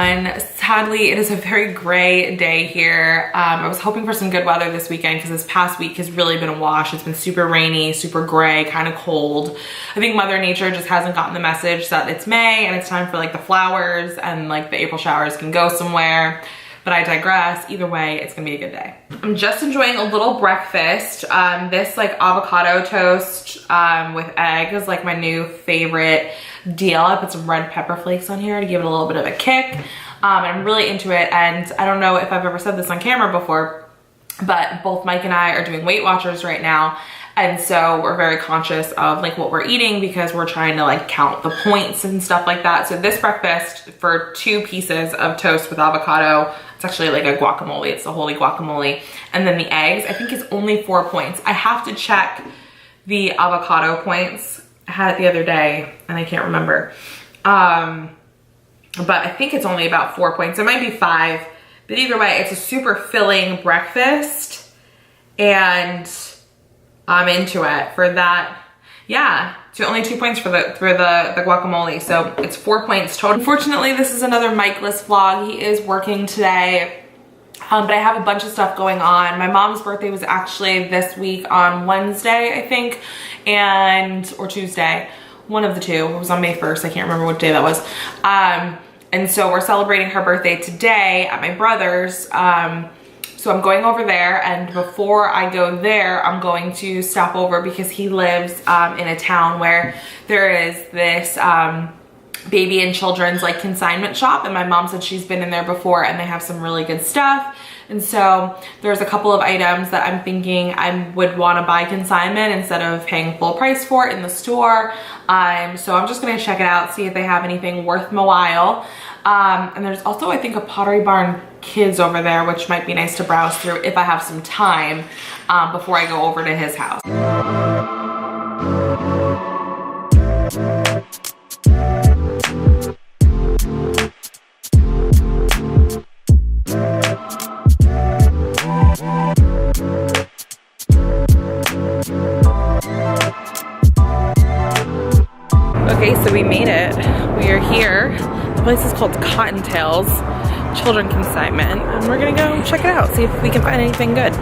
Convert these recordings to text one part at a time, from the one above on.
everyone. Sadly, it is a very gray day here. I was hoping for some good weather this weekend because this past week has really been a wash. It's been super rainy, super gray, kind of cold. I think Mother Nature just hasn't gotten the message that it's May and it's time for like the flowers and like the April showers can go somewhere. But I digress. Either way, it's gonna be a good day. I'm just enjoying a little breakfast. This like avocado toast with egg is like my new favorite deal. I put some red pepper flakes on here to give it a little bit of a kick. And I'm really into it. And I don't know if I've ever said this on camera before, but both Mike and I are doing Weight Watchers right now. And so we're very conscious of like what we're eating because we're trying to like count the points and stuff like that. So this breakfast for 2 pieces of toast with avocado, it's actually like a guacamole, it's the holy guacamole. And then the eggs, I think it's only 4 points. I have to check the avocado points. I had it the other day and I can't remember. But I think it's only about 4 points. It might be 5, but either way, it's a super filling breakfast and I'm into it for that. Yeah, so only 2 points for the guacamole. So it's 4 points total. Unfortunately, this is another Mike-less vlog. He is working today, but I have a bunch of stuff going on. My mom's birthday was actually this week on Wednesday, I think, or Tuesday. One of the two. It was on May 1st. I can't remember what day that was. And so we're celebrating her birthday today at my brother's. So I'm going over there, and before I go there, I'm going to stop over because he lives in a town where there is this baby and children's like consignment shop, and my mom said she's been in there before and they have some really good stuff. And so there's a couple of items that I'm thinking I would want to buy consignment instead of paying full price for it in the store. So I'm just gonna check it out, see if they have anything worth my while. And there's also, I think, a Pottery Barn Kids over there, which might be nice to browse through if I have some time before I go over to his house. Okay, so we made it. We are here. The place is called Cottontails Children Consignment, and we're gonna go check it out, see if we can find anything good.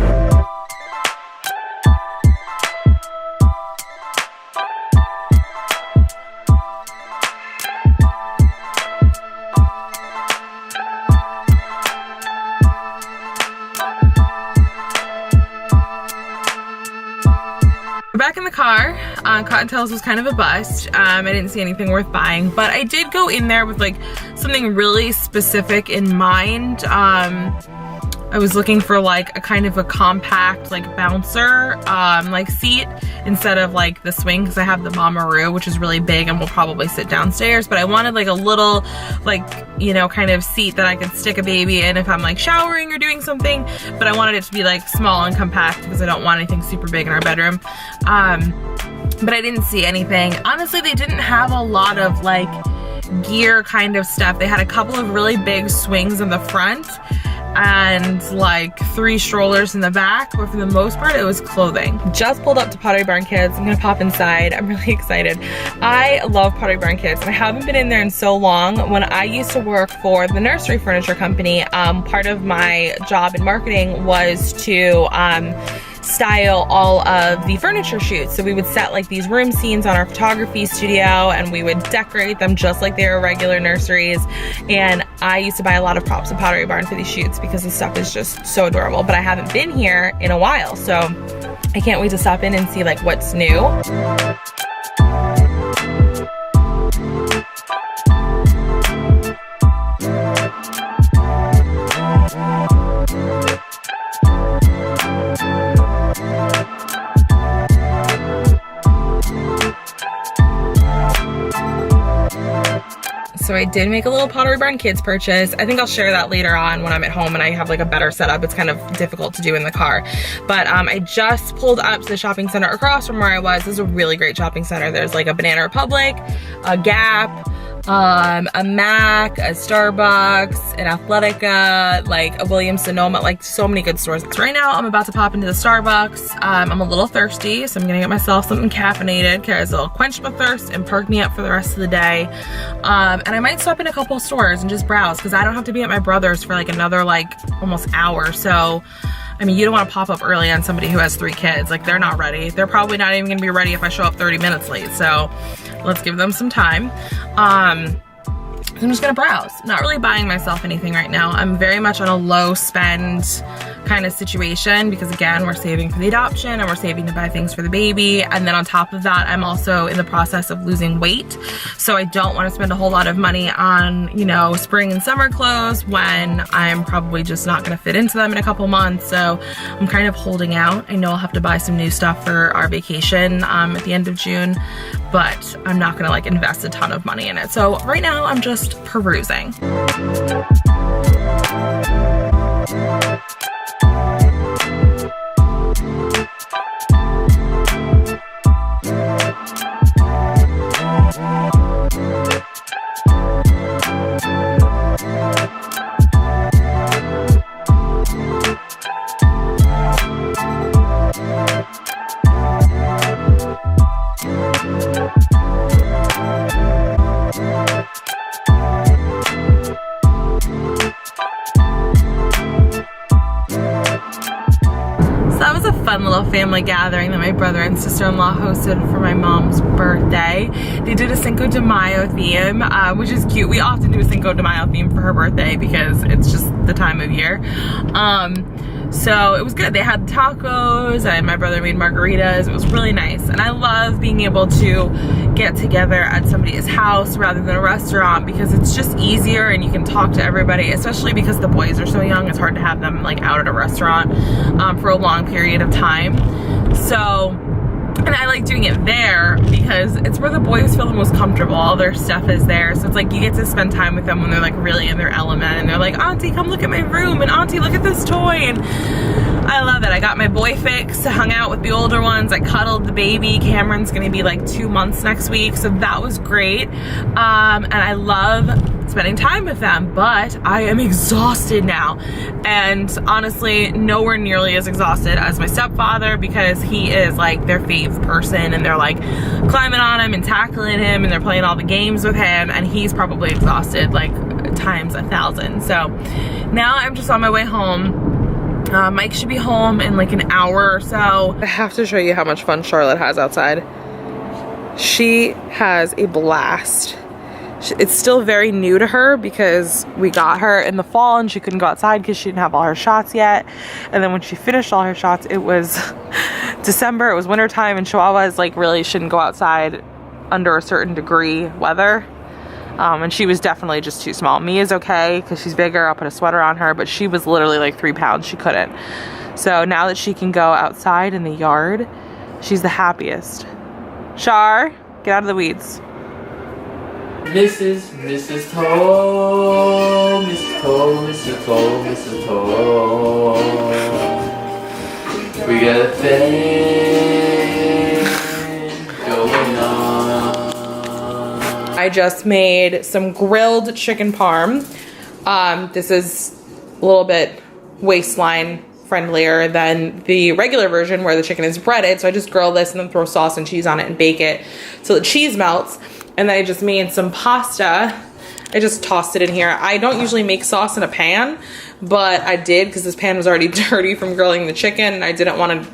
We're back in the car. Cottontails was kind of a bust. I didn't see anything worth buying, but I did go in there with like something really specific in mind. I was looking for like a kind of a compact like bouncer like seat instead of like the swing, because I have the Mamaroo, which is really big and will probably sit downstairs, but I wanted like a little like, you know, kind of seat that I could stick a baby in if I'm like showering or doing something, but I wanted it to be like small and compact because I don't want anything super big in our bedroom. But I didn't see anything. Honestly, they didn't have a lot of like gear kind of stuff. They had a couple of really big swings in the front and like 3 strollers in the back, but for the most part it was clothing. Just pulled up to Pottery Barn Kids. I'm gonna pop inside. I'm really excited. I love Pottery Barn Kids, and I haven't been in there in so long. When I used to work for the nursery furniture company, part of my job in marketing was to style all of the furniture shoots. So we would set like these room scenes on our photography studio, and we would decorate them just like they were regular nurseries. And I used to buy a lot of props at Pottery Barn for these shoots because the stuff is just so adorable. But I haven't been here in a while, so I can't wait to stop in and see like what's new. So I did make a little Pottery Barn Kids purchase. I think I'll share that later on when I'm at home and I have like a better setup. It's kind of difficult to do in the car. But I just pulled up to the shopping center across from where I was. This is a really great shopping center. There's like a Banana Republic, a Gap, a Mac, a Starbucks, an Athletica, like a Williams-Sonoma, like so many good stores. So right now I'm about to pop into the Starbucks. I'm a little thirsty, so I'm gonna get myself something caffeinated because it'll quench my thirst and perk me up for the rest of the day. And I might stop in a couple stores and just browse because I don't have to be at my brother's for like another like almost hour. So I mean, you don't want to pop up early on somebody who has 3 kids. Like, they're not ready. They're probably not even gonna be ready if I show up 30 minutes late. So let's give them some time. I'm just gonna browse. Not really buying myself anything right now. I'm very much on a low spend kind of situation because again, we're saving for the adoption and we're saving to buy things for the baby. And then on top of that, I'm also in the process of losing weight. So I don't want to spend a whole lot of money on, you know, spring and summer clothes when I'm probably just not gonna fit into them in a couple months. So I'm kind of holding out. I know I'll have to buy some new stuff for our vacation at the end of June, but I'm not gonna like invest a ton of money in it. So right now I'm just perusing. Little family gathering that my brother and sister-in-law hosted for my mom's birthday. They did a Cinco de Mayo theme, which is cute. We often do a Cinco de Mayo theme for her birthday because it's just the time of year. So it was good. They had tacos and my brother made margaritas. It was really nice. And I love being able to get together at somebody's house rather than a restaurant because it's just easier and you can talk to everybody, especially because the boys are so young. It's hard to have them like out at a restaurant for a long period of time. So, and I like doing it there because it's where the boys feel the most comfortable. All their stuff is there. So it's like you get to spend time with them when they're like really in their element and they're like, Auntie, come look at my room, and Auntie, look at this toy. And I love it. I got my boy fix, hung out with the older ones. I cuddled the baby. Cameron's gonna be like 2 months next week. So that was great. And I love spending time with them, but I am exhausted now. And honestly, nowhere nearly as exhausted as my stepfather because he is like their fave person and they're like climbing on him and tackling him and they're playing all the games with him and he's probably exhausted like times 1,000. So now I'm just on my way home. Mike should be home in like an hour or so. I have to show you how much fun Charlotte has outside. She has a blast. It's still very new to her because we got her in the fall and she couldn't go outside because she didn't have all her shots yet. And then when she finished all her shots, it was December, it was winter time, and Chihuahuas like really shouldn't go outside under a certain degree weather. And she was definitely just too small. Mia's okay because she's bigger. I'll put a sweater on her, but she was literally like 3 pounds. She couldn't. So now that she can go outside in the yard, she's the happiest. Char, get out of the weeds. Mrs. Toal, Mrs. Toal, Mrs. Toal, Mrs. Toal. We got a thing going on. I just made some grilled chicken parm. This is a little bit waistline friendlier than the regular version where the chicken is breaded. So I just grill this and then throw sauce and cheese on it and bake it so the cheese melts. And then I just made some pasta. I just tossed it in here. I don't usually make sauce in a pan, but I did because this pan was already dirty from grilling the chicken and I didn't want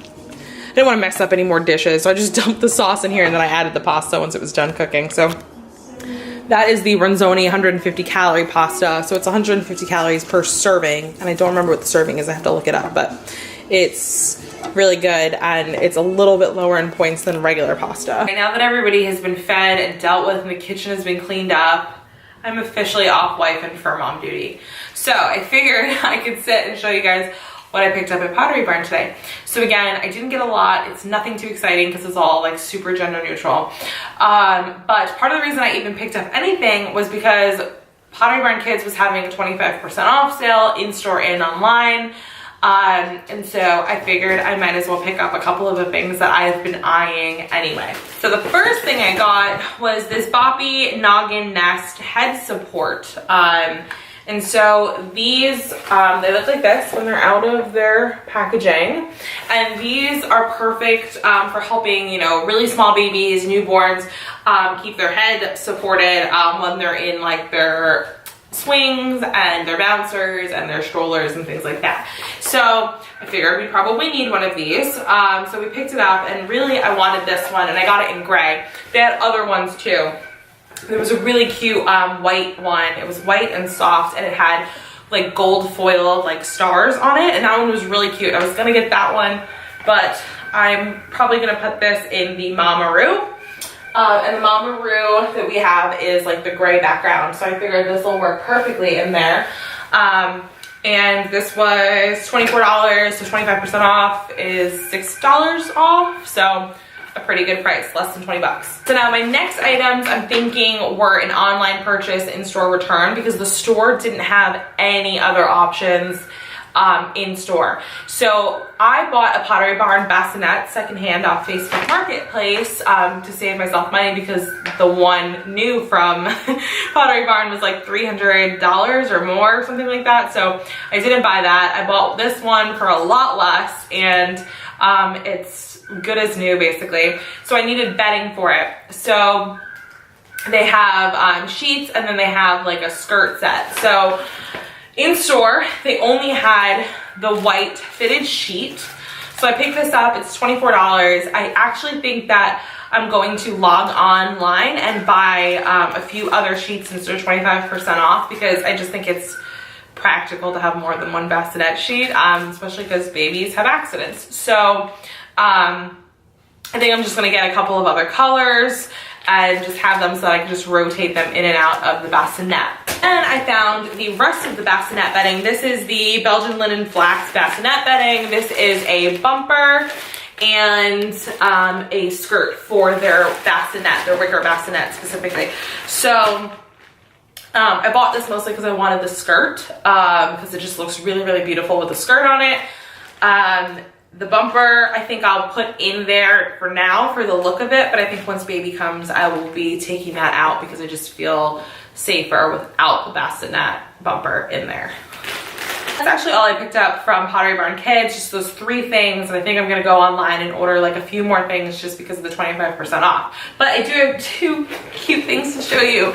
to mess up any more dishes. So I just dumped the sauce in here and then I added the pasta once it was done cooking. So that is the Ronzoni 150 calorie pasta. So it's 150 calories per serving. And I don't remember what the serving is. I have to look it up, but it's really good and it's a little bit lower in points than regular pasta. Okay, now that everybody has been fed and dealt with and the kitchen has been cleaned up, I'm officially off wife and fur mom duty. So I figured I could sit and show you guys what I picked up at Pottery Barn today. So again, I didn't get a lot. It's nothing too exciting because it's all like super gender neutral. But part of the reason I even picked up anything was because Pottery Barn Kids was having a 25% off sale in store and online. And so I figured I might as well pick up a couple of the things that I've been eyeing anyway. So the first thing I got was this Boppy Noggin Nest head support. And so these, they look like this when they're out of their packaging. And these are perfect for helping, you know, really small babies, newborns, keep their head supported when they're in like their swings and their bouncers and their strollers and things like that. So I figured we probably need one of these. So we picked it up, and really I wanted this one, and I got it in gray. They had other ones too. There was a really cute white one. It was white and soft, and it had like gold foil like stars on it, and that one was really cute. I was gonna get that one, but I'm probably gonna put this in the Mamaroo. And the Mamaroo that we have is like the gray background, so I figured this will work perfectly in there. And this was $24, so 25% off is $6 off, so a pretty good price, less than 20 bucks. So now my next items I'm thinking were an online purchase, in-store return, because the store didn't have any other options in store. So I bought a Pottery Barn bassinet secondhand off Facebook Marketplace to save myself money, because the one new from Pottery Barn was like $300 or more, something like that. So I didn't buy that. I bought this one for a lot less, and it's good as new basically. So I needed bedding for it. So they have sheets, and then they have like a skirt set. So in store, they only had the white fitted sheet. So I picked this up, it's $24. I actually think that I'm going to log online and buy a few other sheets instead of 25% off, because I just think it's practical to have more than one bassinet sheet, especially because babies have accidents. So I think I'm just gonna get a couple of other colors and just have them so that I can just rotate them in and out of the bassinet. And I found the rest of the bassinet bedding. This is the Belgian linen flax bassinet bedding. This is a bumper and a skirt for their bassinet, their wicker bassinet specifically. So I bought this mostly because I wanted the skirt, because it just looks really, really beautiful with the skirt on it. The bumper, I think I'll put in there for now for the look of it, but I think once baby comes, I will be taking that out because I just feel safer without the bassinet bumper in there. That's actually all I picked up from Pottery Barn Kids, just those 3 things, and I think I'm gonna go online and order like a few more things just because of the 25% off. But I do have 2 cute things to show you.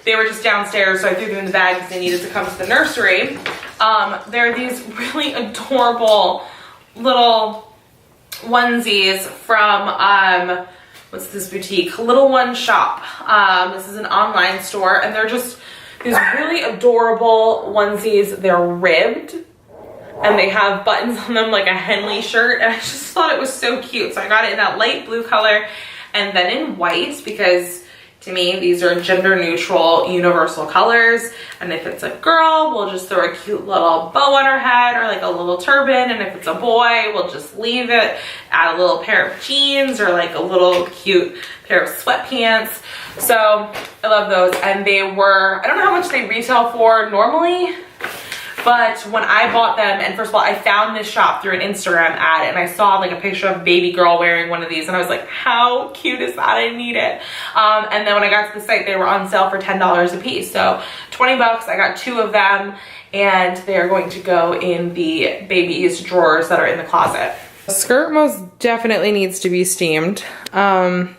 They were just downstairs, so I threw them in the bag because they needed to come to the nursery. There are these really adorable little onesies from what's this boutique, Little One Shop. This is an online store, and they're just these really adorable onesies. They're ribbed and they have buttons on them like a Henley shirt, and I just thought it was so cute. So I got it in that light blue color and then in white, because to me, these are gender neutral, universal colors. And if it's a girl, we'll just throw a cute little bow on her head or like a little turban. And if it's a boy, we'll just leave it, add a little pair of jeans or like a little cute pair of sweatpants. So I love those. And they were, I don't know how much they retail for normally, but when I bought them, and first of all, I found this shop through an Instagram ad, and I saw like a picture of a baby girl wearing one of these, and I was like, how cute is that? I need it. And then when I got to the site, they were on sale for $10 a piece. So 20 bucks, I got 2 of them, and they're going to go in the baby's drawers that are in the closet. The skirt most definitely needs to be steamed, but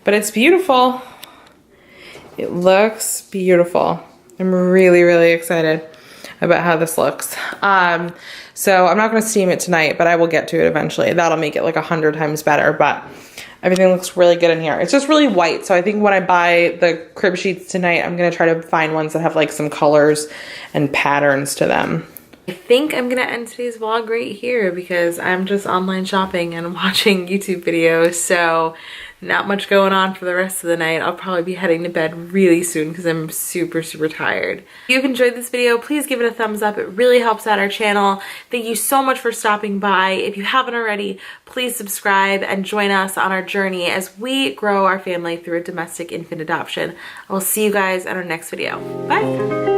it's beautiful. It looks beautiful. I'm really, really excited about how this looks. So I'm not gonna steam it tonight, but I will get to it eventually. That'll make it like 100 times better, but everything looks really good in here. It's just really white, so I think when I buy the crib sheets tonight, I'm gonna try to find ones that have like some colors and patterns to them. I think I'm gonna end today's vlog right here because I'm just online shopping and watching YouTube videos, so not much going on for the rest of the night. I'll probably be heading to bed really soon because I'm super, super tired. If you've enjoyed this video, please give it a thumbs up. It really helps out our channel. Thank you so much for stopping by. If you haven't already, please subscribe and join us on our journey as we grow our family through a domestic infant adoption. I will see you guys in our next video. Bye.